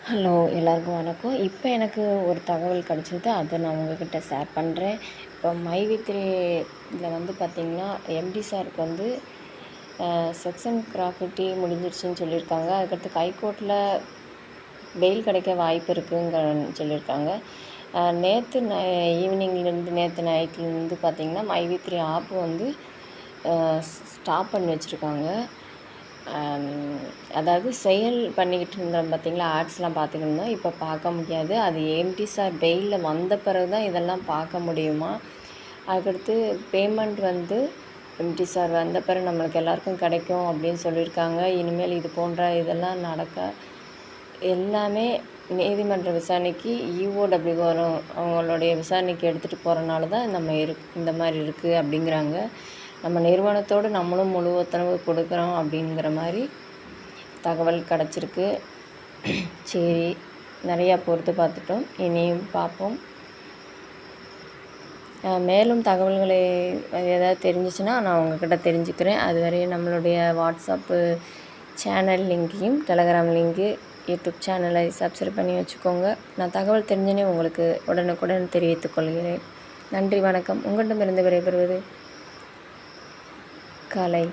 Hello எல்லாருக்கும் வணக்கம். இப்போ எனக்கு ஒரு தகவல் கிடச்சிது, அதை நான் உங்கள்கிட்ட ஷேர் பண்ணுறேன். இப்போ மைவி3 இதில் வந்து பார்த்திங்கன்னா எம்டி சாருக்கு வந்து செக்ஷன் கிராஃபிட்டி முடிஞ்சிருச்சுன்னு சொல்லியிருக்காங்க. அதுக்கடுத்து ஹைகோர்ட்டில் பெயில் கிடைக்க வாய்ப்பு இருக்குதுங்க சொல்லியிருக்காங்க. நேற்று ஈவினிங்லேருந்து நேற்று நைட்லேருந்து பார்த்திங்கன்னா மைவி3 ஆப் வந்து ஸ்டாப் பண்ணி வச்சுருக்காங்க. அதாவது செயல் பண்ணிக்கிட்டு இருந்தோம் பார்த்திங்களா, ஆட்ஸ்லாம் பார்த்துக்கிட்டு இருந்தோம். இப்போ பார்க்க முடியாது. அது எம்டி சார் பெயிலில் வந்த பிறகு தான் இதெல்லாம் பார்க்க முடியுமா. அதுக்கடுத்து பேமெண்ட் வந்து எம்டி சார் வந்த பிறகு நம்மளுக்கு எல்லாருக்கும் கிடைக்கும் அப்படின்னு சொல்லியிருக்காங்க. இனிமேல் இது போன்ற இதெல்லாம் நடக்க எல்லாமே நீதிமன்ற விசாரணைக்கு இஓடபிள்யூ வரும், அவங்களுடைய விசாரணைக்கு எடுத்துகிட்டு போகிறனால தான் நம்ம இந்த மாதிரி இருக்குது அப்படிங்கிறாங்க. நம்ம நிறுவனத்தோடு நம்மளும் முழு ஒத்துழைப்பு கொடுக்குறோம் அப்படிங்கிற மாதிரி தகவல் கிடச்சிருக்கு. சரி, நிறையா பொறுத்து பார்த்துட்டோம், இனியும் பார்ப்போம். மேலும் தகவல்களை ஏதாவது தெரிஞ்சிச்சுன்னா நான் உங்கள்கிட்ட தெரிஞ்சுக்கிறேன். அதுவரையும் நம்மளுடைய வாட்ஸ்அப்பு சேனல் லிங்கையும் டெலகிராம் லிங்கு யூடியூப் சேனலை சப்ஸ்கிரைப் பண்ணி வச்சுக்கோங்க. நான் தகவல் தெரிஞ்சனே உங்களுக்கு உடனுக்குடன் தெரிவித்துக் கொள்கிறேன். நன்றி, வணக்கம். உங்களிடமிருந்து விடைபெறுவது கலை.